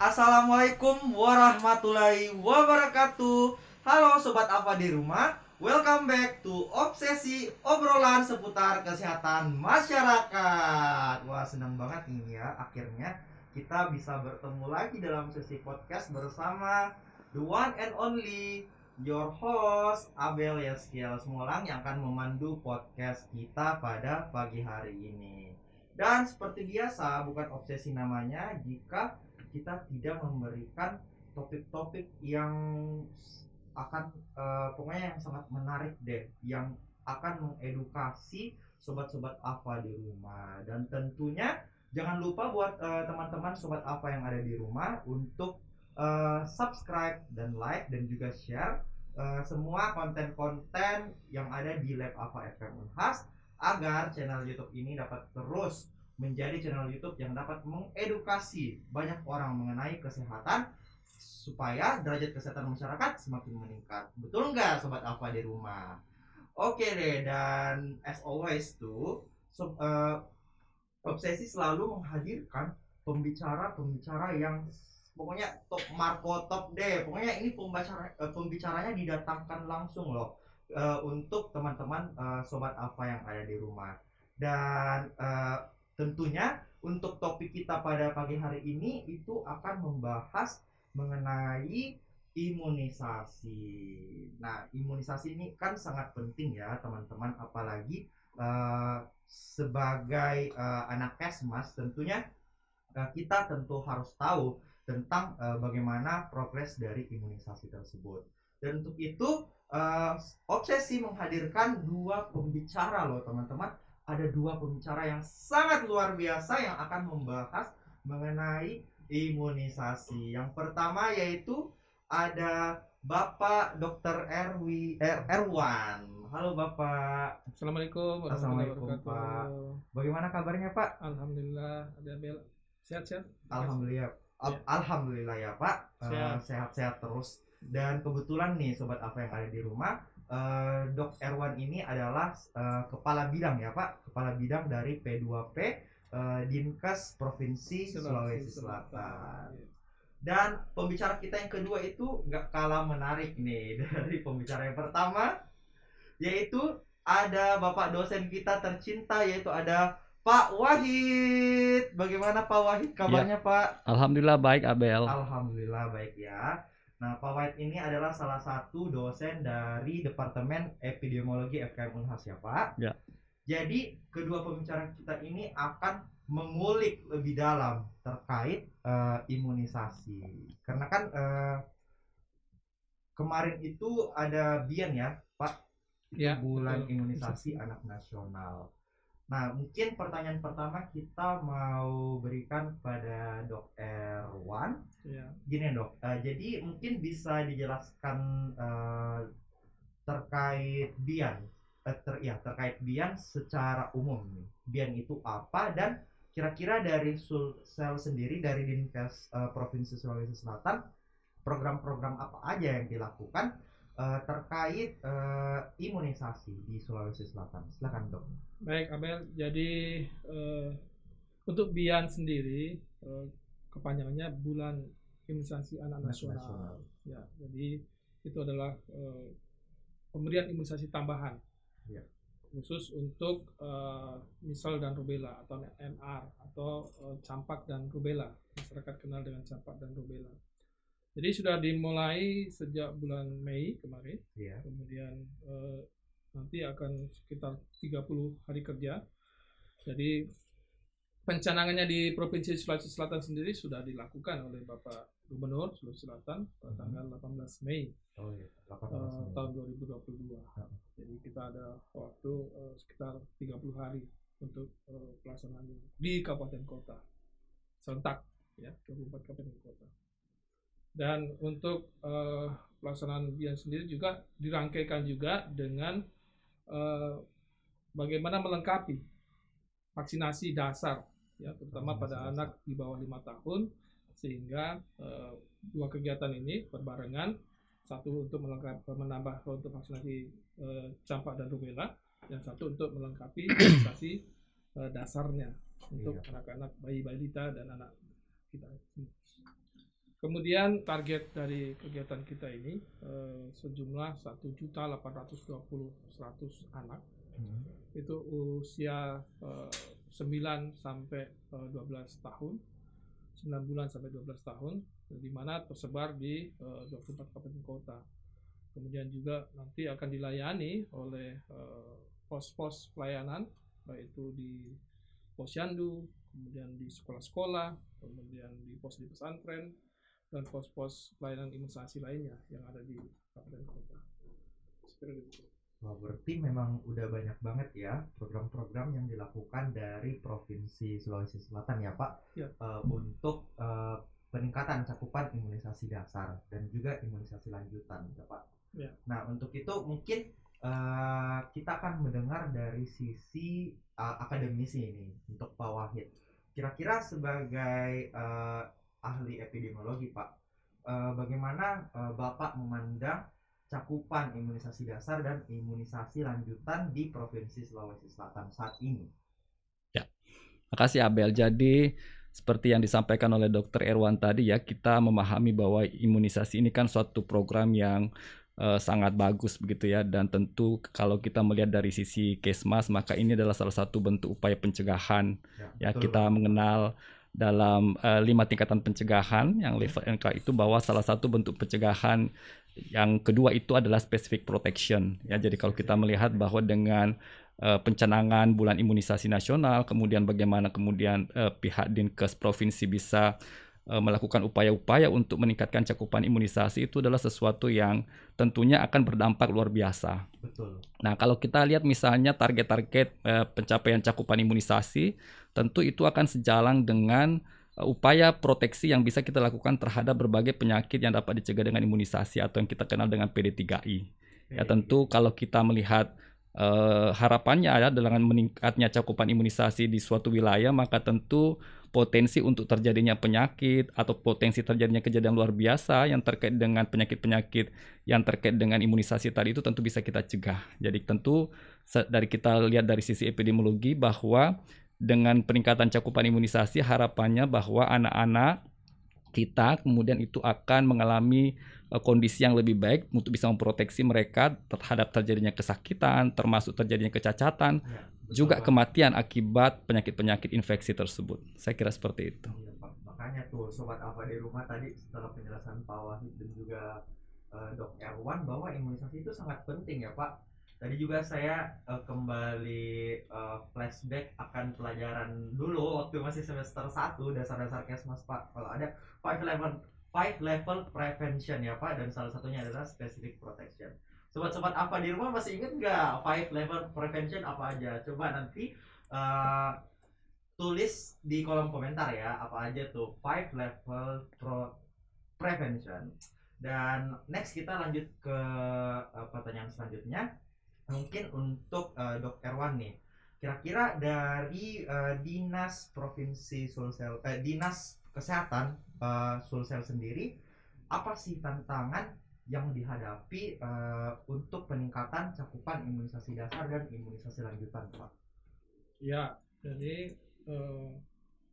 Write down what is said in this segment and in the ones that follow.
Assalamualaikum warahmatullahi wabarakatuh. Halo Sobat Apa di rumah, welcome back to Obsesi, obrolan seputar kesehatan masyarakat. Wah, senang banget nih ya, akhirnya kita bisa bertemu lagi dalam sesi podcast bersama the one and only your host Abel Yeskiel Semolang yang akan memandu podcast kita pada pagi hari ini. Dan seperti biasa, bukan obsesi namanya jika kita tidak memberikan topik-topik yang akan pokoknya yang sangat menarik deh, yang akan mengedukasi sobat-sobat apa di rumah. Dan tentunya jangan lupa buat teman-teman sobat apa yang ada di rumah untuk subscribe dan like dan juga share semua konten-konten yang ada di Lab Apa FM Unhas, agar channel YouTube ini dapat terus menjadi channel YouTube yang dapat mengedukasi banyak orang mengenai kesehatan supaya derajat kesehatan masyarakat semakin meningkat. Betul nggak Sobat Alfa di rumah? Oke deh, dan as always tuh Obsesi selalu menghadirkan pembicara-pembicara yang pokoknya top marko top deh. Pokoknya ini pembicaranya didatangkan langsung loh untuk teman-teman Sobat Alfa yang ada di rumah. Dan tentunya untuk topik kita pada pagi hari ini itu akan membahas mengenai imunisasi. Nah, imunisasi ini kan sangat penting ya teman-teman, apalagi sebagai anak Kesmas tentunya kita tentu harus tahu tentang bagaimana progres dari imunisasi tersebut. Dan untuk itu Obsesi menghadirkan dua pembicara loh teman-teman. Ada dua pembicara yang sangat luar biasa yang akan membahas mengenai imunisasi. Yang pertama yaitu ada Bapak Dr. Erwan. Halo Bapak. Assalamualaikum Assalamualaikum Pak. Bagaimana kabarnya Pak? Alhamdulillah, ada Bel. Sehat-sehat? Alhamdulillah. Alhamdulillah ya Pak. Sehat-sehat terus. Dan kebetulan nih Sobat apa yang ada di rumah, Dok Erwan ini adalah kepala bidang ya Pak, kepala bidang dari P2P Dinkes Provinsi Sulawesi Selatan. Dan pembicara kita yang kedua itu nggak kalah menarik nih dari pembicara yang pertama, yaitu ada Bapak dosen kita tercinta, yaitu ada Pak Wahid. Bagaimana Pak Wahid kabarnya ya, Pak? Alhamdulillah baik Abel. Alhamdulillah baik ya. Nah, Pak Wahid ini adalah salah satu dosen dari Departemen Epidemiologi FKM Unhas ya, Pak. Ya. Jadi, kedua pembicara kita ini akan mengulik lebih dalam terkait imunisasi. Karena kan kemarin itu ada BIAN ya, Pak. Ya, bulan imunisasi anak nasional. Nah, mungkin pertanyaan pertama kita mau berikan kepada Dok Erwan. Ya. Gini Dok, jadi mungkin bisa dijelaskan terkait BIAN, terkait BIAN secara umum. BIAN itu apa, dan kira-kira dari Sulsel sendiri, dari Dinkes Provinsi Sulawesi Selatan, program-program apa aja yang dilakukan terkait imunisasi di Sulawesi Selatan. Silakan Dok. Baik Abel, jadi untuk BIAN sendiri kepanjangannya Bulan Imunisasi Anak Nasional. Ya, jadi itu adalah pemberian imunisasi tambahan ya, khusus untuk misal dan rubella atau MR atau campak dan rubella. Masyarakat kenal dengan campak dan rubella. Jadi sudah dimulai sejak bulan Mei kemarin, yeah. Kemudian nanti akan sekitar 30 hari kerja. Jadi pencanangannya di Provinsi Sulawesi Selatan sendiri sudah dilakukan oleh Bapak Gubernur Sulawesi Selatan pada tanggal 18 Mei, 18 Mei. Tahun 2022. Jadi kita ada waktu sekitar 30 hari untuk pelaksanaannya di kabupaten kota serentak, ya, 24 kabupaten kota. Dan untuk pelaksanaan BIAN sendiri juga dirangkaikan juga dengan bagaimana melengkapi vaksinasi dasar, ya, terutama pada anak di bawah 5 tahun, sehingga dua kegiatan ini berbarengan, satu untuk menambah untuk vaksinasi campak dan rubella, dan satu untuk melengkapi vaksinasi dasarnya untuk anak-anak bayi balita dan anak kita. Kemudian target dari kegiatan kita ini sejumlah 1.820.100 anak itu usia 9 sampai 12 tahun, 9 bulan sampai 12 tahun, di mana tersebar di 24 kabupaten kota. Kemudian juga nanti akan dilayani oleh pos-pos pelayanan, yaitu di posyandu, kemudian di sekolah-sekolah, kemudian di pos di pesantren, dan pos-pos pelayanan imunisasi lainnya yang ada di kabupaten kota. Seperti itu. Wah, berarti memang udah banyak banget ya program-program yang dilakukan dari Provinsi Sulawesi Selatan ya Pak, Ya. Untuk peningkatan cakupan imunisasi dasar dan juga imunisasi lanjutan ya Pak. Ya. Nah, untuk itu mungkin kita akan mendengar dari sisi akademisi ini untuk Pak Wahid. Kira-kira sebagai ahli epidemiologi Pak, bagaimana Bapak memandang cakupan imunisasi dasar dan imunisasi lanjutan di Provinsi Sulawesi Selatan saat ini? Ya, makasih Abel. Jadi seperti yang disampaikan oleh Dr. Erwan tadi ya, kita memahami bahwa imunisasi ini kan suatu program yang sangat bagus begitu ya, dan tentu kalau kita melihat dari sisi Kesmas maka ini adalah salah satu bentuk upaya pencegahan ya, kita mengenal dalam 5 tingkatan pencegahan yang level NK itu bahwa salah satu bentuk pencegahan yang kedua itu adalah specific protection ya. Jadi kalau kita melihat bahwa dengan pencanangan bulan imunisasi nasional, kemudian bagaimana kemudian pihak Dinkes provinsi bisa melakukan upaya-upaya untuk meningkatkan cakupan imunisasi, itu adalah sesuatu yang tentunya akan berdampak luar biasa. Betul. Nah, kalau kita lihat misalnya target-target pencapaian cakupan imunisasi, tentu itu akan sejalan dengan upaya proteksi yang bisa kita lakukan terhadap berbagai penyakit yang dapat dicegah dengan imunisasi atau yang kita kenal dengan PD3I. Ya, tentu kalau kita melihat harapannya ya dengan meningkatnya cakupan imunisasi di suatu wilayah, maka tentu potensi untuk terjadinya penyakit atau potensi terjadinya kejadian luar biasa yang terkait dengan penyakit-penyakit yang terkait dengan imunisasi tadi itu tentu bisa kita cegah. Jadi tentu dari kita lihat dari sisi epidemiologi bahwa dengan peningkatan cakupan imunisasi harapannya bahwa anak-anak kita kemudian itu akan mengalami kondisi yang lebih baik untuk bisa memproteksi mereka terhadap terjadinya kesakitan, termasuk terjadinya kecacatan, juga kematian akibat penyakit-penyakit infeksi tersebut. Saya kira seperti itu. Iya, Pak. Makanya tuh Sobat Alfa di rumah tadi setelah penjelasan Pak Wahid dan juga Dok Erwan bahwa imunisasi itu sangat penting ya Pak. Tadi juga saya kembali flashback akan pelajaran dulu waktu masih semester 1 dasar-dasar Kesmas Pak. Kalau ada 5 level prevention ya Pak, dan salah satunya adalah specific protection. Sobat-sobat apa di rumah masih ingat nggak 5 level prevention apa aja? Coba nanti tulis di kolom komentar ya apa aja tuh 5 level prevention. Dan next kita lanjut ke pertanyaan selanjutnya. Mungkin untuk Dok Erwan nih, kira-kira dari Dinas Provinsi Sulsel, Dinas Kesehatan Sulsel sendiri, apa sih tantangan yang dihadapi untuk peningkatan cakupan imunisasi dasar dan imunisasi lanjutan, Pak? Ya, jadi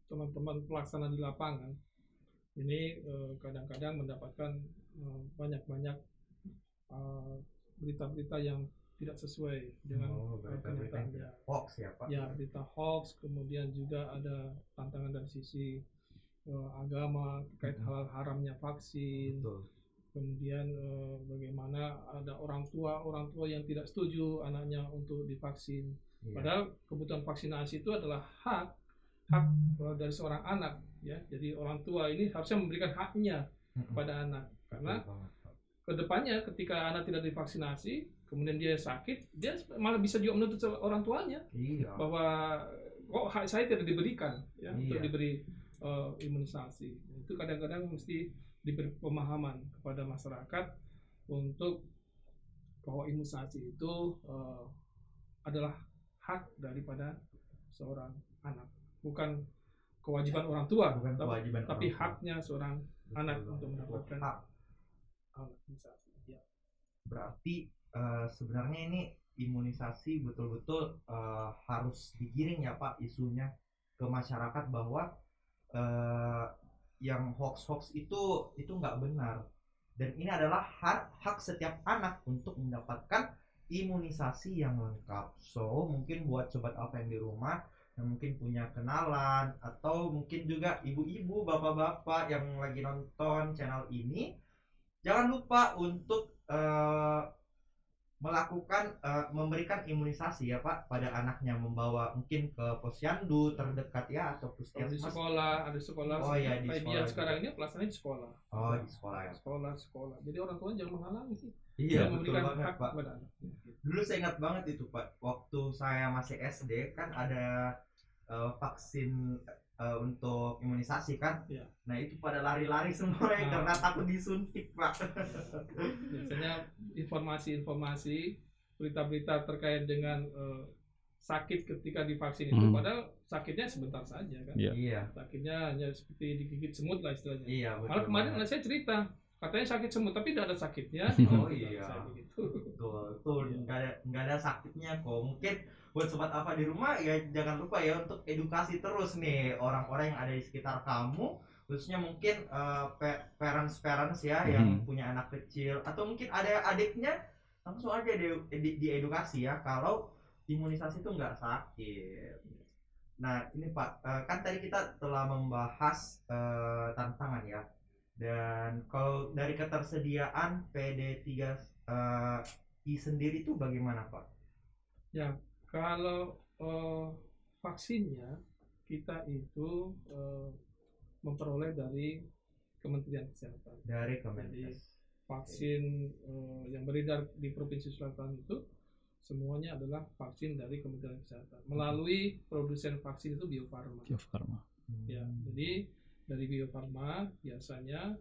teman-teman pelaksana di lapangan ini kadang-kadang mendapatkan banyak-banyak berita-berita yang tidak sesuai dengan kenyataannya. Hoax ya Pak? Ya, berita hoax, kemudian juga ada tantangan dari sisi agama terkait halal haramnya vaksin. Betul. Kemudian bagaimana ada orang tua yang tidak setuju anaknya untuk divaksin. Padahal kebutuhan vaksinasi itu adalah hak dari seorang anak ya. Jadi orang tua ini harusnya memberikan haknya kepada anak, karena kedepannya ketika anak tidak divaksinasi kemudian dia sakit, dia malah bisa juga menuntut orang tuanya bahwa kok hak saya tidak diberikan ya untuk diberi imunisasi. Itu kadang-kadang mesti diberi pemahaman kepada masyarakat untuk bahwa imunisasi itu adalah hak daripada seorang anak, bukan kewajiban orang tua, tapi haknya seorang anak untuk mendapatkan imunisasi. Ya. Berarti sebenarnya ini imunisasi betul-betul harus digiring ya Pak isunya ke masyarakat bahwa yang hoax itu nggak benar. Dan ini adalah hak setiap anak untuk mendapatkan imunisasi yang lengkap. So mungkin buat sobat apa yang di rumah yang mungkin punya kenalan atau mungkin juga ibu-ibu, bapak-bapak yang lagi nonton channel ini, jangan lupa untuk memberikan imunisasi ya Pak pada anaknya, membawa mungkin ke posyandu terdekat ya atau Kalau di puskesmas. sekolah, ada sekolah. Oh iya, di kayak sekolah dia juga. sekarang ini pelaksananya di sekolah. Oh di sekolah ya. Sekolah. Jadi orang tua jangan menghalangi sih. Iya Jangan betul memberikan banget hak Pak. kepada anak. Dulu saya ingat banget itu Pak, waktu saya masih SD kan ada vaksin untuk imunisasi kan. Iya. Nah itu pada lari-lari semua ya, karena takut disuntik Pak. Biasanya informasi-informasi, berita-berita terkait dengan sakit ketika divaksin itu, padahal sakitnya sebentar saja kan. Iya. Iya. Sakitnya hanya seperti digigit semut lah istilahnya. Iya betul. Malah kemarin banget. anak saya cerita, katanya sakit semut tapi tidak ada sakitnya. Oh iya. Saya begitu. Betul, nggak ada sakitnya kok. Mungkin buat sobat apa di rumah ya jangan lupa ya untuk edukasi terus nih orang-orang yang ada di sekitar kamu, khususnya mungkin parents ya yang punya anak kecil atau mungkin ada adiknya, langsung aja diedukasi ya kalau imunisasi itu nggak sakit. Nah ini Pak, kan tadi kita telah membahas tantangan ya, dan kalau dari ketersediaan PD3I sendiri itu bagaimana Pak? Ya, kalau vaksinnya kita itu memperoleh dari Kementerian Kesehatan. Dari Jadi Kemenkes. vaksin yang beredar di Provinsi Selatan itu semuanya adalah vaksin dari Kementerian Kesehatan melalui produsen vaksin itu Bio Farma. Bio Farma. Ya, jadi dari Bio Farma biasanya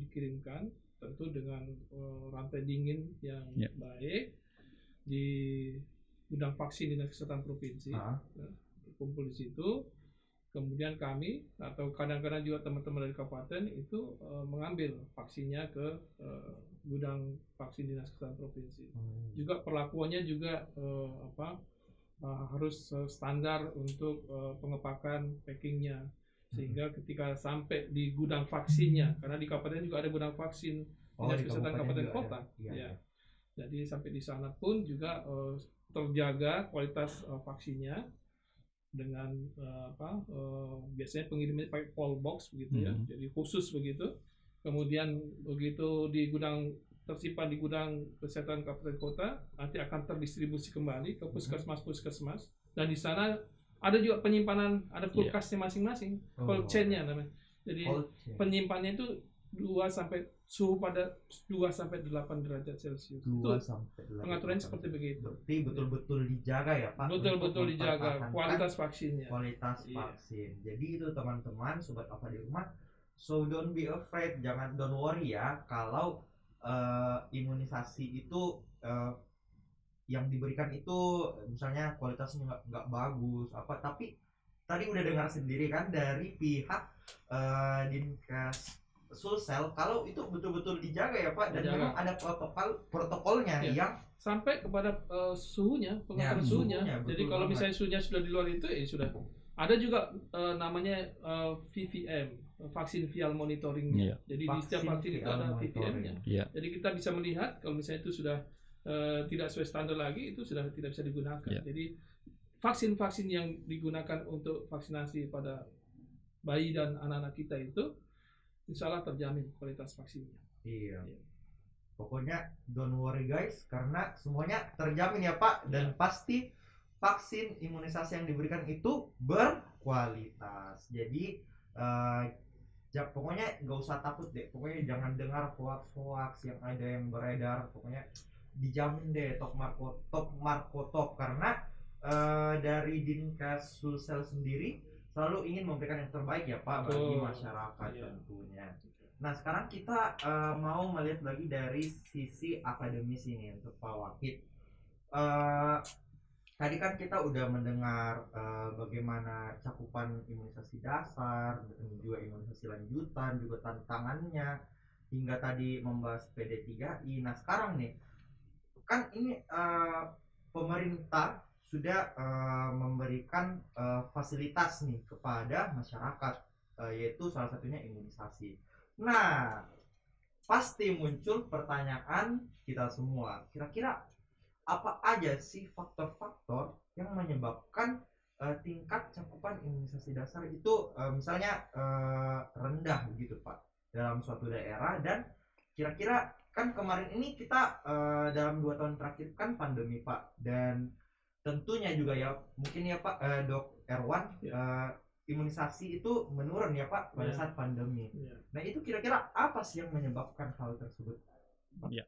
dikirimkan tentu dengan rantai dingin yang baik di gudang vaksin Dinas Kesehatan Provinsi. Kumpul di situ. Kemudian kami atau kadang-kadang juga teman-teman dari kabupaten itu mengambil vaksinnya ke gudang vaksin Dinas Kesehatan Provinsi. Juga perlakuannya juga harus standar untuk pengepakan packingnya, sehingga ketika sampai di gudang vaksinnya, karena di kabupaten juga ada gudang vaksin Dinas Kesehatan Kabupaten Kota. Ya. Jadi sampai di sana pun juga terjaga kualitas vaksinnya dengan biasanya pengirimannya pakai cold box begitu ya, jadi khusus begitu. Kemudian begitu di gudang tersimpan di gudang kesehatan kabupaten kota, nanti akan terdistribusi kembali ke puskesmas dan di sana ada juga penyimpanan, ada kulkasnya masing-masing, cold chain-nya namanya. Jadi penyimpanannya itu suhu pada 2 sampai 8 derajat Celcius. 2 sampai 8. Pengaturannya seperti begitu. Berarti betul-betul dijaga ya Pak. Betul-betul dijaga kualitas vaksinnya. Kualitas vaksin. Jadi itu teman-teman sobat apa di rumah. So don't be afraid, don't worry ya kalau imunisasi itu yang diberikan itu misalnya kualitasnya nggak bagus tapi tadi udah dengar sendiri kan dari pihak Dinkes Sulsel kalau itu betul-betul dijaga ya Pak, dan memang ada protokolnya yang sampai kepada suhunya, pengaturan suhunya. Jadi kalau misalnya suhunya sudah di luar itu sudah ada juga namanya VVM, vaksin vial monitoringnya. Jadi di setiap vaksin itu ada VVM-nya. Jadi kita bisa melihat kalau misalnya itu sudah tidak sesuai standar lagi, itu sudah tidak bisa digunakan. Jadi vaksin-vaksin yang digunakan untuk vaksinasi pada bayi dan anak-anak kita itu insya Allah terjamin kualitas vaksinnya. Iya. Pokoknya don't worry guys, karena semuanya terjamin ya Pak, dan pasti vaksin imunisasi yang diberikan itu berkualitas. Jadi pokoknya nggak usah takut deh. Pokoknya jangan dengar hoax yang ada yang beredar. Pokoknya dijamin deh top marko top karena dari Dinkes Sulsel sendiri selalu ingin memberikan yang terbaik ya Pak bagi masyarakat tentunya. Nah sekarang kita mau melihat lagi dari sisi akademis ini untuk Pak Wahid. Tadi kan kita udah mendengar bagaimana cakupan imunisasi dasar dan juga imunisasi lanjutan, juga tantangannya, hingga tadi membahas PD3I. Nah sekarang nih kan ini pemerintah sudah memberikan fasilitas nih kepada masyarakat yaitu salah satunya imunisasi. Nah, pasti muncul pertanyaan kita semua, kira-kira apa aja sih faktor-faktor yang menyebabkan tingkat cakupan imunisasi dasar itu misalnya rendah begitu Pak dalam suatu daerah. Dan kira-kira kan kemarin ini kita dalam 2 tahun terakhir kan pandemi Pak, dan tentunya juga ya mungkin ya Pak Dok Erwan, imunisasi itu menurun ya Pak pada saat pandemi. Nah itu kira-kira apa sih yang menyebabkan hal tersebut? Ya.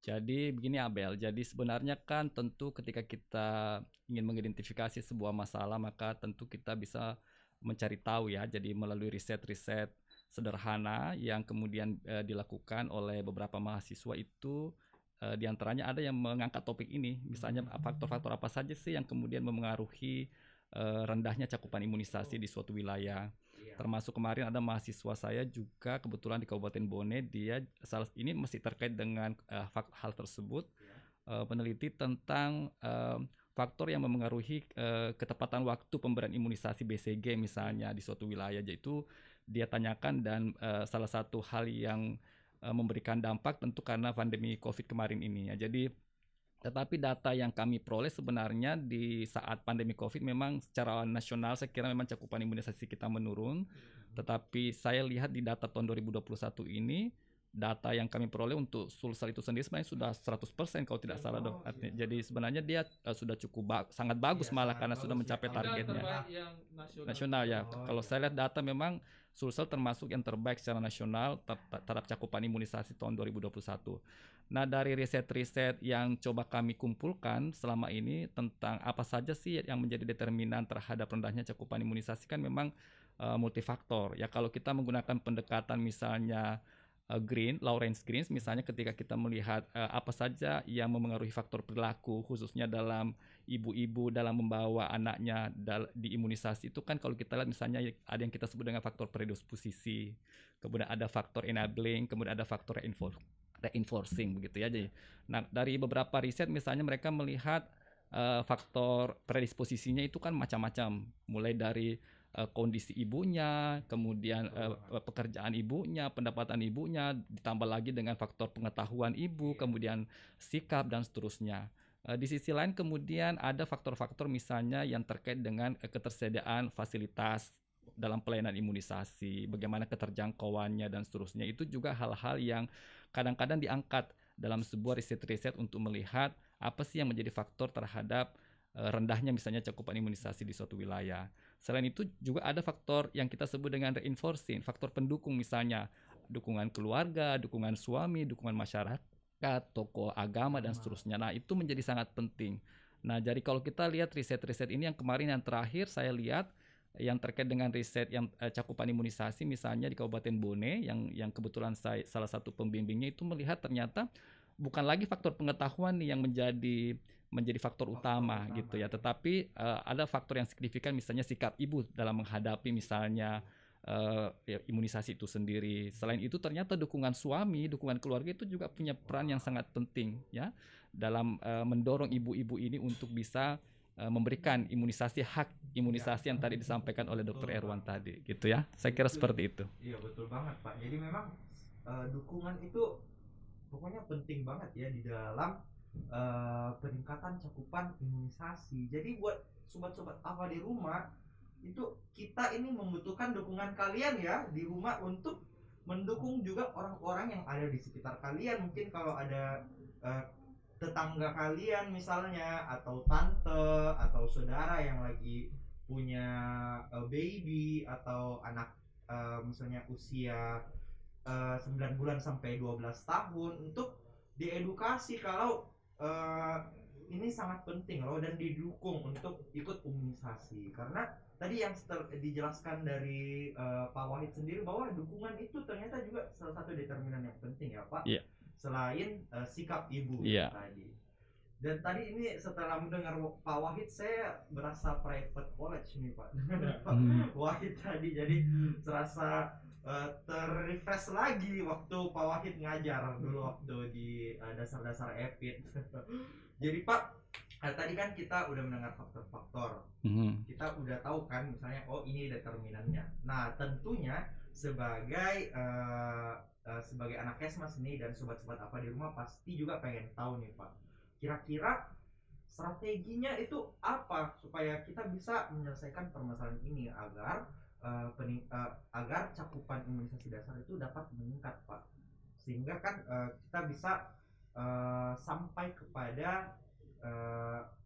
Jadi begini Abel, jadi sebenarnya kan tentu ketika kita ingin mengidentifikasi sebuah masalah, maka tentu kita bisa mencari tahu ya, jadi melalui riset-riset sederhana yang kemudian dilakukan oleh beberapa mahasiswa itu, diantaranya ada yang mengangkat topik ini, misalnya faktor-faktor apa saja sih yang kemudian memengaruhi rendahnya cakupan imunisasi di suatu wilayah. Termasuk kemarin ada mahasiswa saya juga kebetulan di Kabupaten Bone, dia ini masih terkait dengan hal tersebut, peneliti tentang faktor yang memengaruhi ketepatan waktu pemberian imunisasi BCG misalnya di suatu wilayah, yaitu dia tanyakan. Dan salah satu hal yang memberikan dampak tentu karena pandemi COVID kemarin ini ya. Jadi tetapi data yang kami peroleh sebenarnya di saat pandemi COVID memang secara nasional saya kira memang cakupan imunisasi kita menurun. Tetapi saya lihat di data tahun 2021 ini, data yang kami peroleh untuk Sulsel itu sendiri sebenarnya sudah 100% kalau tidak salah Dok. Jadi sebenarnya dia sudah cukup sangat bagus malah karena sudah mencapai targetnya. Nasional ya. Kalau saya lihat data memang Sulsel termasuk yang terbaik secara nasional terhadap cakupan imunisasi tahun 2021. Nah, dari riset-riset yang coba kami kumpulkan selama ini tentang apa saja sih yang menjadi determinan terhadap rendahnya cakupan imunisasi kan memang multifaktor. Ya kalau kita menggunakan pendekatan misalnya Lawrence Green, misalnya ketika kita melihat apa saja yang memengaruhi faktor perilaku khususnya dalam ibu-ibu dalam membawa anaknya di imunisasi itu kan kalau kita lihat misalnya ada yang kita sebut dengan faktor predisposisi, kemudian ada faktor enabling, kemudian ada faktor reinforcing begitu ya. Jadi, nah dari beberapa riset misalnya mereka melihat faktor predisposisinya itu kan macam-macam, mulai dari kondisi ibunya, kemudian pekerjaan ibunya, pendapatan ibunya, ditambah lagi dengan faktor pengetahuan ibu, kemudian sikap dan seterusnya. Di sisi lain kemudian ada faktor-faktor misalnya yang terkait dengan ketersediaan fasilitas dalam pelayanan imunisasi, bagaimana keterjangkauannya dan seterusnya. Itu juga hal-hal yang kadang-kadang diangkat dalam sebuah riset-riset untuk melihat apa sih yang menjadi faktor terhadap rendahnya misalnya cakupan imunisasi di suatu wilayah. Selain itu juga ada faktor yang kita sebut dengan reinforcing, faktor pendukung misalnya dukungan keluarga, dukungan suami, dukungan masyarakat, tokoh agama dan seterusnya. Nah, itu menjadi sangat penting. Nah, jadi kalau kita lihat riset-riset ini yang kemarin yang terakhir saya lihat yang terkait dengan riset yang cakupan imunisasi misalnya di Kabupaten Bone yang kebetulan saya salah satu pembimbingnya itu melihat ternyata bukan lagi faktor pengetahuan nih yang menjadi faktor utama gitu ya, tetapi ada faktor yang signifikan misalnya sikap ibu dalam menghadapi misalnya imunisasi itu sendiri. Selain itu ternyata dukungan suami, dukungan keluarga itu juga punya peran yang sangat penting ya dalam mendorong ibu-ibu ini untuk bisa memberikan hak imunisasi yang tadi disampaikan oleh Dr. Erwan tadi gitu ya. Saya kira seperti itu. Iya betul banget Pak. Jadi memang dukungan itu pokoknya penting banget ya di dalam peningkatan cakupan imunisasi. Jadi buat sobat-sobat apa di rumah itu kita ini membutuhkan dukungan kalian ya di rumah untuk mendukung juga orang-orang yang ada di sekitar kalian. Mungkin kalau ada tetangga kalian misalnya, atau tante atau saudara yang lagi punya baby atau anak misalnya usia 9 bulan sampai 12 tahun, untuk diedukasi kalau ini sangat penting loh dan didukung untuk ikut imunisasi. Karena tadi yang dijelaskan dari Pak Wahid sendiri bahwa dukungan itu ternyata juga salah satu determinan yang penting ya Pak. Yeah. Selain sikap ibu tadi. Dan tadi ini setelah mendengar Pak Wahid saya berasa private college nih Pak. Pak Wahid tadi jadi serasa terrefresh lagi waktu Pak Wahid ngajar dulu waktu di dasar-dasar EPIT. Jadi Pak, tadi kan kita udah mendengar faktor-faktor, Mhm. kita udah tahu kan misalnya oh ini determinannya. Nah tentunya sebagai sebagai anak Kesmas nih dan sobat-sobat apa di rumah pasti juga pengen tahu nih Pak, kira-kira strateginya itu apa supaya kita bisa menyelesaikan permasalahan ini agar agar cakupan imunisasi dasar itu dapat meningkat Pak, sehingga kan kita bisa sampai kepada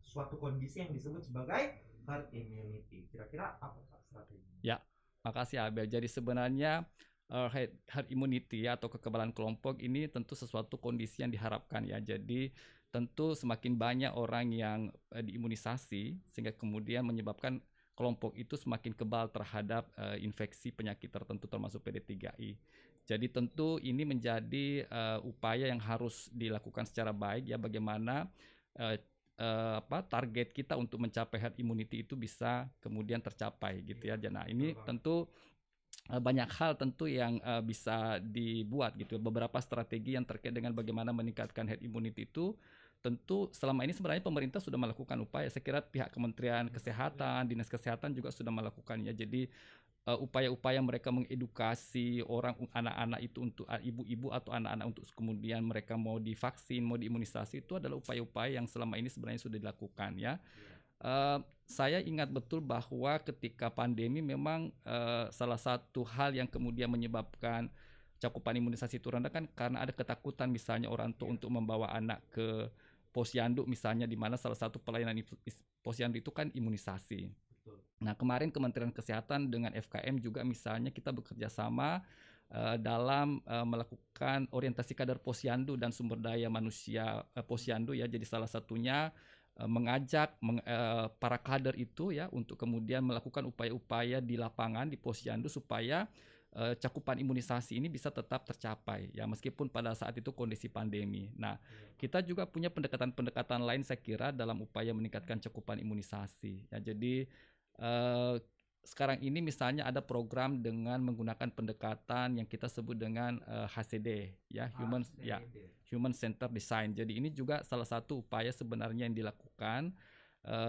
suatu kondisi yang disebut sebagai herd immunity. Kira-kira apa Pak strategi? Ya, makasih Abel. Jadi sebenarnya herd immunity atau kekebalan kelompok ini tentu sesuatu kondisi yang diharapkan ya. Jadi tentu semakin banyak orang yang diimunisasi sehingga kemudian menyebabkan kelompok itu semakin kebal terhadap infeksi penyakit tertentu termasuk PD3I. Jadi tentu ini menjadi upaya yang harus dilakukan secara baik ya, bagaimana target kita untuk mencapai herd immunity itu bisa kemudian tercapai gitu ya. Nah ini tentu banyak hal tentu yang bisa dibuat gitu. Beberapa strategi yang terkait dengan bagaimana meningkatkan herd immunity itu tentu selama ini sebenarnya pemerintah sudah melakukan upaya. Saya kira pihak Kementerian Kesehatan, Dinas Kesehatan juga sudah melakukannya. Jadi upaya-upaya mereka mengedukasi orang, anak-anak itu untuk ibu-ibu atau anak-anak untuk kemudian mereka mau divaksin, mau diimunisasi, itu adalah upaya-upaya yang selama ini sebenarnya sudah dilakukan ya. Saya ingat betul bahwa ketika pandemi memang salah satu hal yang kemudian menyebabkan cakupan imunisasi itu rendah kan karena ada ketakutan misalnya orang tua untuk membawa anak ke posyandu misalnya, di mana salah satu pelayanan posyandu itu kan imunisasi. Nah kemarin Kementerian Kesehatan dengan FKM juga misalnya kita bekerja sama dalam melakukan orientasi kader posyandu dan sumber daya manusia posyandu ya. Jadi salah satunya mengajak para kader itu ya untuk kemudian melakukan upaya-upaya di lapangan di posyandu supaya cakupan imunisasi ini bisa tetap tercapai ya meskipun pada saat itu kondisi pandemi. Nah, kita juga punya pendekatan-pendekatan lain saya kira dalam upaya meningkatkan cakupan imunisasi. Ya, jadi sekarang ini misalnya ada program dengan menggunakan pendekatan yang kita sebut dengan HCD ya, Human Center Design. Jadi ini juga salah satu upaya sebenarnya yang dilakukan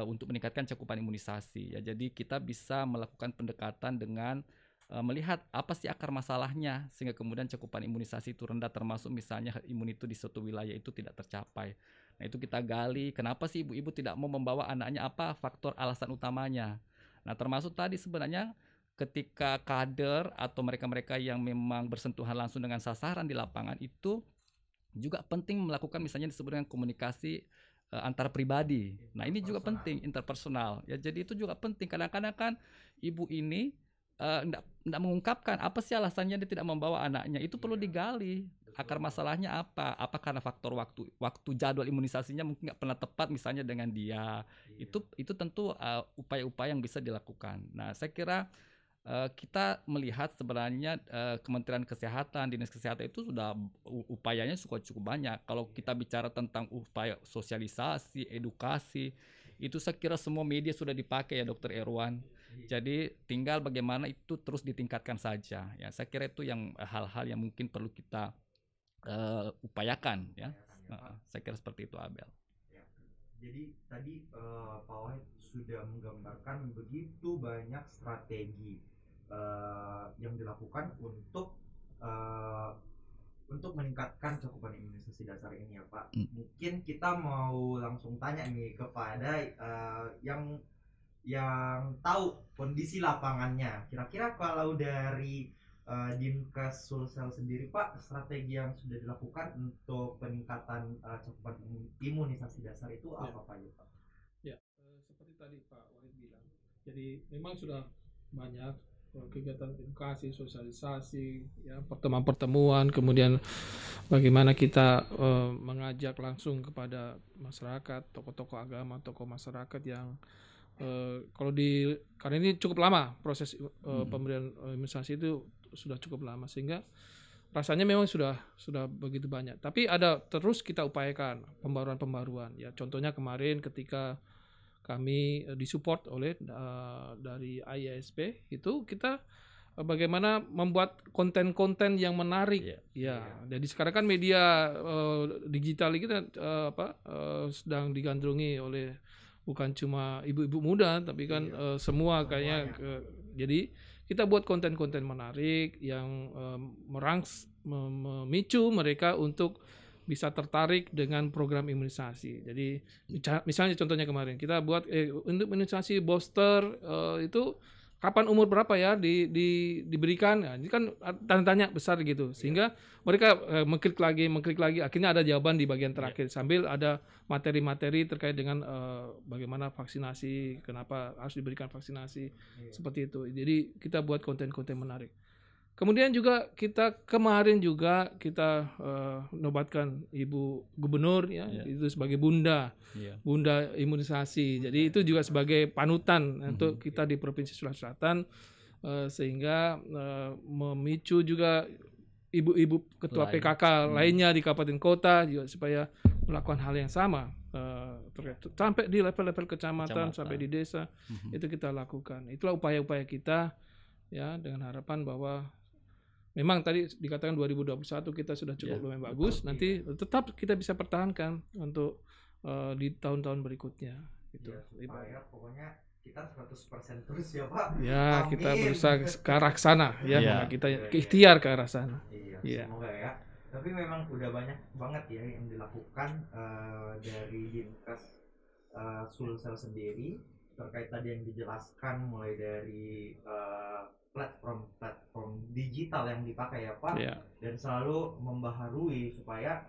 untuk meningkatkan cakupan imunisasi. Ya, jadi kita bisa melakukan pendekatan dengan melihat apa sih akar masalahnya sehingga kemudian cakupan imunisasi itu rendah, termasuk misalnya imunitas di suatu wilayah itu tidak tercapai. Nah itu kita gali, kenapa sih ibu-ibu tidak mau membawa anaknya, apa faktor alasan utamanya. Nah termasuk tadi sebenarnya ketika kader atau mereka-mereka yang memang bersentuhan langsung dengan sasaran di lapangan itu juga penting melakukan misalnya disebut dengan komunikasi antar pribadi. Nah ini juga penting, interpersonal ya. Jadi itu juga penting, kadang-kadang kan ibu ini enggak mengungkapkan apa sih alasannya dia tidak membawa anaknya. Itu perlu digali akar masalahnya apa karena faktor waktu jadwal imunisasinya mungkin nggak pernah tepat misalnya dengan dia. Itu tentu upaya-upaya yang bisa dilakukan. Nah saya kira kita melihat sebenarnya Kementerian Kesehatan, Dinas Kesehatan itu sudah upayanya cukup banyak. Kalau kita bicara tentang upaya sosialisasi, edukasi, itu saya kira semua media sudah dipakai ya Dr. Erwan. Jadi tinggal bagaimana itu terus ditingkatkan saja. Ya, saya kira itu yang hal-hal yang mungkin perlu kita upayakan ya. Saya kira seperti itu Abel. Jadi tadi Pak Wahid sudah menggambarkan begitu banyak strategi yang dilakukan untuk meningkatkan cakupan imunisasi dasar ini ya Pak. Mungkin kita mau langsung tanya nih kepada yang tahu kondisi lapangannya. Kira-kira kalau dari Dinkes Sulsel sendiri Pak, strategi yang sudah dilakukan untuk peningkatan cakupan imunisasi dasar itu apa Pak? Ya, seperti tadi Pak Wahid bilang. Jadi memang sudah banyak kegiatan edukasi, sosialisasi, ya pertemuan-pertemuan, kemudian bagaimana kita mengajak langsung kepada masyarakat, tokoh-tokoh agama, tokoh masyarakat yang karena ini cukup lama proses pemberian imunisasi itu sudah cukup lama sehingga rasanya memang sudah begitu banyak. Tapi ada terus kita upayakan pembaruan. Ya contohnya kemarin ketika kami disupport oleh dari IASP itu kita bagaimana membuat konten-konten yang menarik. Iya. Ya, jadi sekarang kan media digital ini kita sedang digandrungi oleh bukan cuma ibu-ibu muda, tapi kan semua kayaknya. Jadi kita buat konten-konten menarik yang memicu mereka untuk bisa tertarik dengan program imunisasi. Jadi misalnya contohnya kemarin kita buat untuk imunisasi booster itu kapan umur berapa ya diberikan. Nah, ini kan tanda tanya besar gitu. Sehingga mereka mengklik lagi akhirnya ada jawaban di bagian terakhir sambil ada materi-materi terkait dengan bagaimana vaksinasi, kenapa harus diberikan vaksinasi seperti itu. Jadi kita buat konten-konten menarik. Kemudian juga kemarin juga kita nobatkan Ibu Gubernur ya, itu sebagai bunda imunisasi. Jadi itu juga sebagai panutan untuk kita di Provinsi Sulawesi Selatan sehingga memicu juga ibu-ibu ketua PKK lainnya di kabupaten kota juga supaya melakukan hal yang sama sampai di level-level kecamatan sampai di desa itu kita lakukan. Itulah upaya-upaya kita ya dengan harapan bahwa memang tadi dikatakan 2021 kita sudah cukup lumayan bagus. Nanti tetap kita bisa pertahankan untuk di tahun-tahun berikutnya. Gitu. Supaya pokoknya kita 100% terus ya Pak. Ya, Amin. kita berusaha ke arah sana ya. Kita ikhtiar ke arah sana. Iya, semoga ya. Tapi memang udah banyak banget ya yang dilakukan dari Dinkes Sulsel sendiri terkait tadi yang dijelaskan mulai dari platform digital yang dipakai ya Pak, dan selalu membaharui supaya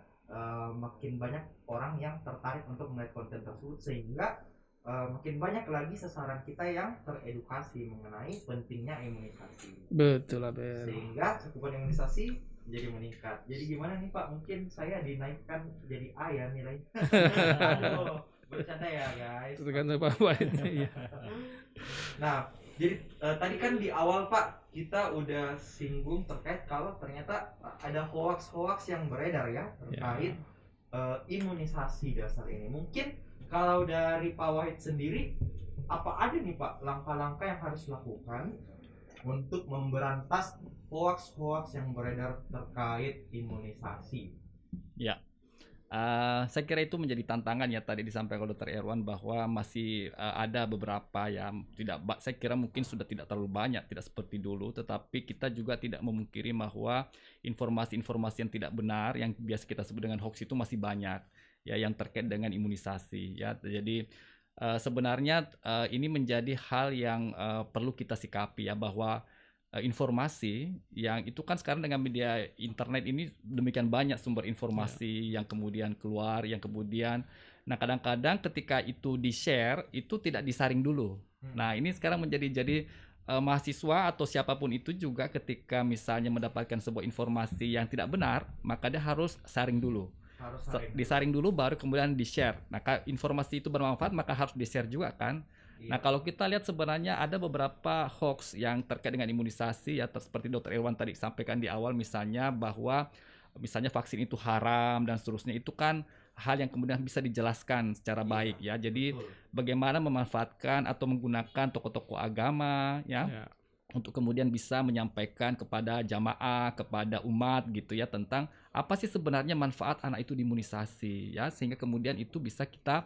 makin banyak orang yang tertarik untuk melihat konten tersebut sehingga makin banyak lagi sasaran kita yang teredukasi mengenai pentingnya imunisasi. Betul Abel. Sehingga cakupan imunisasi jadi meningkat. Jadi gimana nih Pak? Mungkin saya dinaikkan jadi A ya nilai. Aduh, bercanda ya guys. Tergantung Bapak ini. Nah, jadi tadi kan di awal Pak kita udah singgung terkait kalau ternyata ada hoax yang beredar ya terkait imunisasi dasar ini. Mungkin kalau dari Pak Wahid sendiri apa ada nih Pak langkah-langkah yang harus dilakukan untuk memberantas hoax yang beredar terkait imunisasi? Ya. Saya kira itu menjadi tantangan ya tadi disampaikan oleh Dr. Erwan bahwa masih ada beberapa yang saya kira mungkin sudah tidak terlalu banyak, tidak seperti dulu, tetapi kita juga tidak memungkiri bahwa informasi-informasi yang tidak benar yang biasa kita sebut dengan hoax itu masih banyak ya yang terkait dengan imunisasi ya. Jadi sebenarnya ini menjadi hal yang perlu kita sikapi ya bahwa informasi yang itu kan sekarang dengan media internet ini demikian banyak sumber informasi yang kemudian keluar, yang kemudian kadang-kadang ketika itu di-share itu tidak disaring dulu. Nah, ini sekarang jadi mahasiswa atau siapapun itu juga ketika misalnya mendapatkan sebuah informasi yang tidak benar, maka dia harus saring dulu. Disaring dulu baru kemudian di-share. Nah, informasi itu bermanfaat maka harus di-share juga kan. Nah, kalau kita lihat sebenarnya ada beberapa hoax yang terkait dengan imunisasi ya, seperti Dr. Irwan tadi sampaikan di awal misalnya bahwa misalnya vaksin itu haram dan seterusnya, itu kan hal yang kemudian bisa dijelaskan secara baik ya. Jadi bagaimana memanfaatkan atau menggunakan tokoh-tokoh agama ya untuk kemudian bisa menyampaikan kepada jamaah, kepada umat gitu ya tentang apa sih sebenarnya manfaat anak itu diimunisasi ya, sehingga kemudian itu bisa kita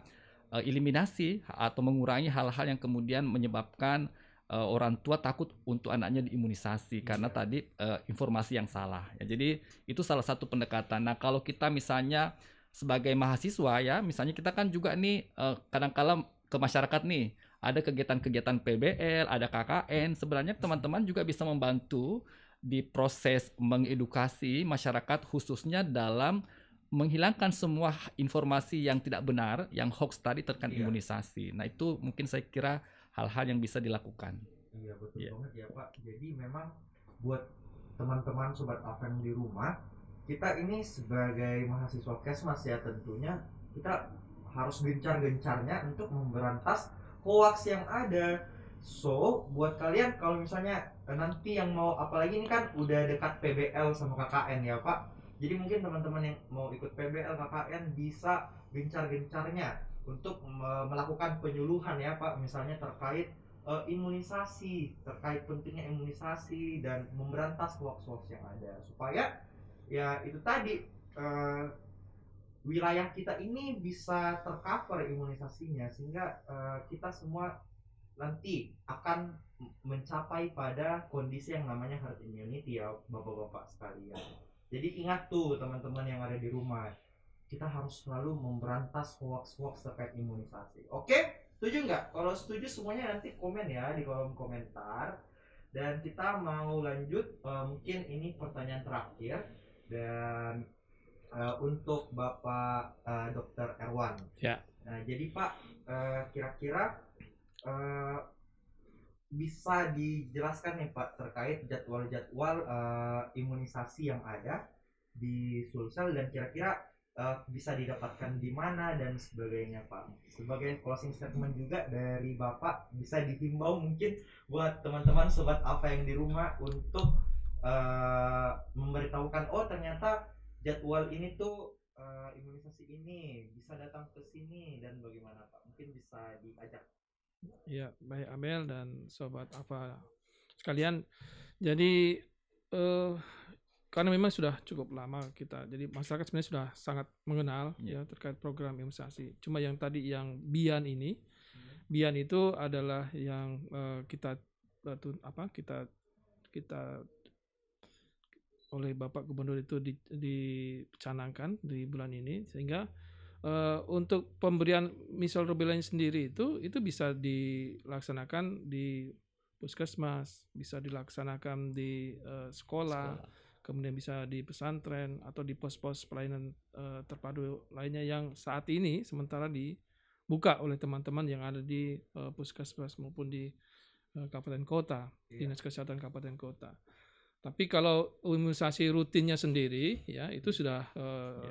eliminasi atau mengurangi hal-hal yang kemudian menyebabkan orang tua takut untuk anaknya diimunisasi karena tadi informasi yang salah ya. Jadi itu salah satu pendekatan. Nah, kalau kita misalnya sebagai mahasiswa ya, misalnya kita kan juga nih kadang-kala ke masyarakat nih ada kegiatan-kegiatan PBL, ada KKN, sebenarnya teman-teman juga bisa membantu di proses mengedukasi masyarakat khususnya dalam menghilangkan semua informasi yang tidak benar, yang hoax tadi terkait imunisasi. Nah, itu mungkin saya kira hal-hal yang bisa dilakukan. Iya, betul banget ya Pak. Jadi memang buat teman-teman Sobat AFM di rumah, kita ini sebagai mahasiswa Kesmas ya tentunya kita harus gencar-gencarnya untuk memberantas hoax yang ada. So, buat kalian kalau misalnya nanti yang mau, apalagi ini kan udah dekat PBL sama KKN ya Pak, jadi mungkin teman-teman yang mau ikut PBL KKN bisa gencar-gencarnya untuk melakukan penyuluhan ya Pak, misalnya terkait imunisasi, terkait pentingnya imunisasi dan memberantas hoax-hoax yang ada, supaya ya itu tadi, wilayah kita ini bisa tercover imunisasinya, sehingga kita semua nanti akan mencapai pada kondisi yang namanya herd immunity ya bapak-bapak sekalian. Jadi ingat tuh teman-teman yang ada di rumah, kita harus selalu memberantas hoax-hoax terkait imunisasi. Oke, setuju nggak? Kalau setuju semuanya nanti komen ya di kolom komentar. Dan kita mau lanjut, mungkin ini pertanyaan terakhir dan untuk Bapak Dr. Erwan. Ya. Nah, jadi Pak, kira-kira bisa dijelaskan nih Pak terkait jadwal-jadwal imunisasi yang ada di Sulsel, dan kira-kira bisa didapatkan di mana dan sebagainya Pak. Sebagai closing statement juga dari Bapak, bisa dihimbau mungkin buat teman-teman sobat apa yang di rumah untuk memberitahukan, oh ternyata jadwal ini tuh imunisasi ini bisa datang ke sini, dan bagaimana Pak? Mungkin bisa diajak. Ya, baik Amel dan sobat apa sekalian. Jadi karena memang sudah cukup lama kita, jadi masyarakat sebenarnya sudah sangat mengenal ya terkait program imunisasi. Cuma yang tadi yang BIAN ini, BIAN itu adalah yang kita oleh Bapak Gubernur itu dicanangkan di bulan ini, sehingga untuk pemberian measles rubella sendiri itu bisa dilaksanakan di puskesmas, bisa dilaksanakan di sekolah, kemudian bisa di pesantren atau di pos-pos pelayanan terpadu lainnya yang saat ini sementara dibuka oleh teman-teman yang ada di puskesmas maupun di kabupaten kota, dinas kesehatan kabupaten kota. Tapi kalau imunisasi rutinnya sendiri ya itu sudah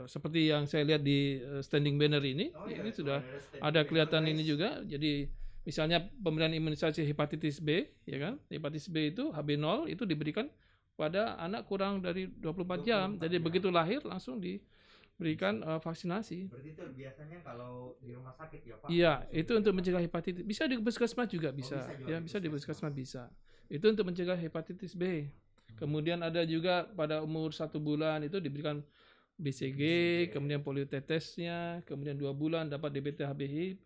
seperti yang saya lihat di standing banner ini, ini sudah ada kelihatan ini juga. Jadi misalnya pemberian imunisasi hepatitis B ya kan, hepatitis B itu HB0 itu diberikan pada anak kurang dari 24 jam. Jadi begitu lahir langsung diberikan vaksinasi. Berarti itu biasanya kalau di rumah sakit ya Pak? Iya, itu untuk mencegah hepatitis. Bisa di puskesmas juga bisa. Bisa di puskesmas bisa. Itu untuk mencegah hepatitis B. Kemudian ada juga pada umur 1 bulan itu diberikan BCG, kemudian polio tetesnya, kemudian 2 bulan dapat DBT HB-HIV,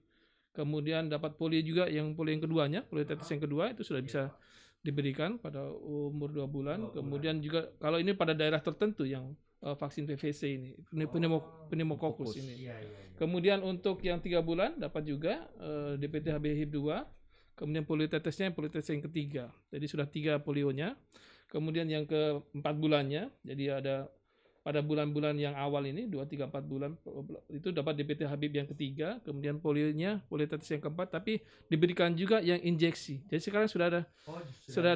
kemudian dapat polio juga, yang polio yang keduanya, polio tetes yang kedua itu sudah bisa diberikan pada umur 2 bulan. Kemudian juga kalau ini pada daerah tertentu yang vaksin PVC ini, pneumococcus ini. Kemudian untuk yang 3 bulan dapat juga DBT HB-HIV 2, kemudian polio tetesnya, polio tetes yang ketiga. Jadi sudah 3 polionya. Kemudian yang ke-4 bulannya, jadi ada pada bulan-bulan yang awal ini 2, 3, 4 bulan itu dapat DBT Habib yang ketiga, kemudian polionya, poliotetes yang keempat, tapi diberikan juga yang injeksi. Jadi sekarang sudah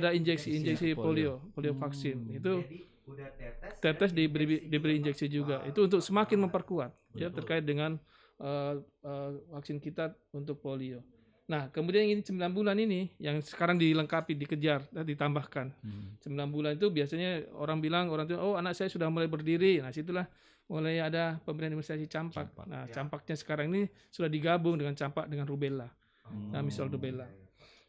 ada injeksi polio vaksin. Itu tetes diberi injeksi juga. Itu untuk semakin memperkuat ya terkait dengan vaksin kita untuk polio. Nah, kemudian ini 9 bulan ini yang sekarang dilengkapi, dikejar, ditambahkan. 9 bulan itu biasanya orang tua, oh anak saya sudah mulai berdiri. Nah, situlah mulai ada pemberian imunisasi campak. Nah, campaknya sekarang ini sudah digabung dengan campak dengan rubella. Nah, measles rubella.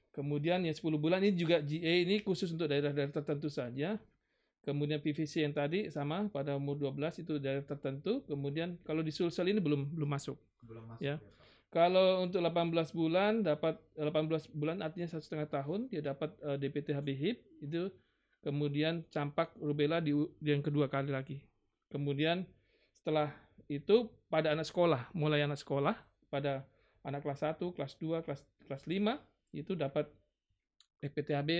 Kemudian yang 10 bulan ini juga GA ini khusus untuk daerah-daerah tertentu saja. Kemudian PVC yang tadi sama pada umur 12 itu daerah tertentu. Kemudian kalau di Sulsel ini belum masuk. Ya. Kalau untuk 18 bulan dapat 18 bulan artinya 1,5 tahun dia dapat DPT HB-HIV itu, kemudian campak rubella di yang kedua kali lagi. Kemudian setelah itu pada anak sekolah, mulai anak sekolah pada anak kelas 1, kelas 2, kelas 5 itu dapat DPT HB,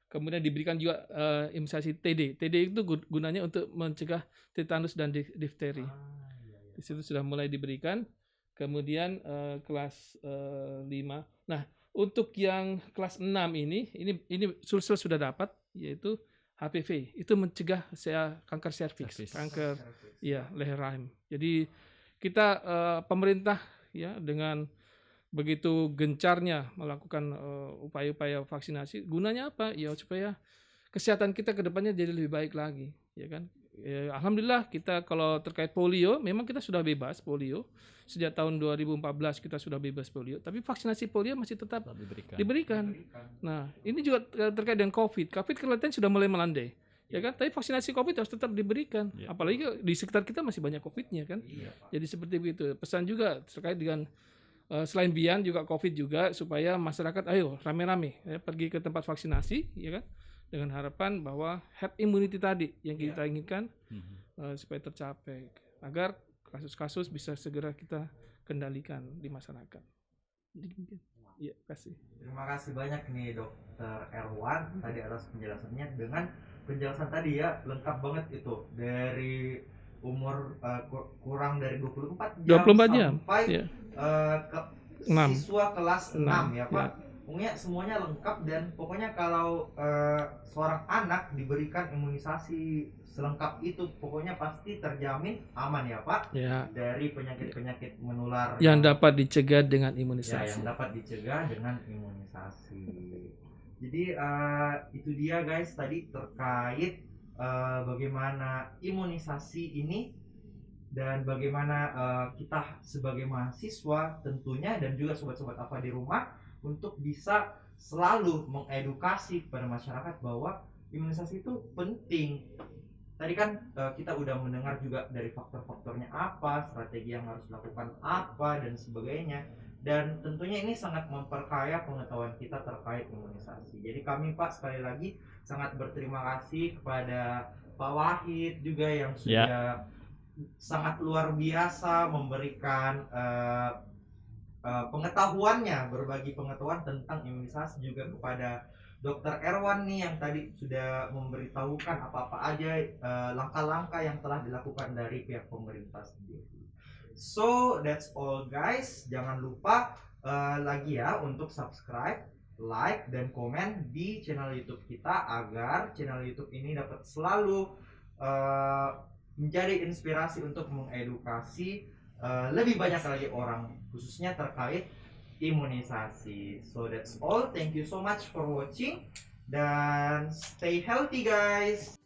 kemudian diberikan juga imunisasi TD. TD itu gunanya untuk mencegah tetanus dan difteri. Di situ sudah mulai diberikan. Kemudian kelas 5. Nah, untuk yang kelas 6 ini Sulsel sudah dapat, yaitu HPV. Itu mencegah kanker serviks, kanker leher rahim. Jadi kita pemerintah ya dengan begitu gencarnya melakukan upaya-upaya vaksinasi, gunanya apa? Ya supaya kesehatan kita ke depannya jadi lebih baik lagi, ya kan? Alhamdulillah kita kalau terkait polio, memang kita sudah bebas polio. Sejak tahun 2014 kita sudah bebas polio, tapi vaksinasi polio masih tetap diberikan. Nah, ini juga terkait dengan COVID. COVID kelihatan sudah mulai melandai, ya kan? Tapi vaksinasi COVID harus tetap diberikan. Apalagi di sekitar kita masih banyak COVID-nya kan. Jadi seperti begitu. Pesan juga terkait dengan selain Bian juga COVID juga, supaya masyarakat ayo rame-rame pergi ke tempat vaksinasi, ya kan? Dengan harapan bahwa herd immunity tadi yang kita inginkan supaya tercapai, agar kasus-kasus bisa segera kita kendalikan di masyarakat. Iya, kasih. Terima kasih banyak nih Dokter Erwan tadi atas penjelasannya. Dengan penjelasan tadi ya lengkap banget itu, dari umur kurang dari 24 jam sampai ke 6. siswa kelas 6 ya Pak. Pokoknya semuanya lengkap, dan pokoknya kalau seorang anak diberikan imunisasi selengkap itu, pokoknya pasti terjamin aman ya Pak, dari penyakit-penyakit menular yang dapat dicegah dengan ya, imunisasi. yang dapat dicegah dengan imunisasi. Jadi itu dia guys tadi terkait bagaimana imunisasi ini, dan bagaimana kita sebagai mahasiswa tentunya, dan juga sobat-sobat AFA di rumah, untuk bisa selalu mengedukasi kepada masyarakat bahwa imunisasi itu penting. Tadi kan kita udah mendengar juga dari faktor-faktornya apa, strategi yang harus dilakukan apa, dan sebagainya. Dan tentunya ini sangat memperkaya pengetahuan kita terkait imunisasi. Jadi kami Pak sekali lagi sangat berterima kasih kepada Pak Wahid juga yang sudah sangat luar biasa memberikan pengetahuannya, berbagi pengetahuan tentang imunisasi, juga kepada Dokter Erwan nih yang tadi sudah memberitahukan apa-apa aja langkah-langkah yang telah dilakukan dari pihak pemerintah sendiri. So that's all guys, jangan lupa lagi ya untuk subscribe, like, dan komen di channel YouTube kita, agar channel YouTube ini dapat selalu menjadi inspirasi untuk mengedukasi lebih banyak lagi orang, khususnya terkait imunisasi. So that's all. Thank you so much for watching, dan stay healthy guys.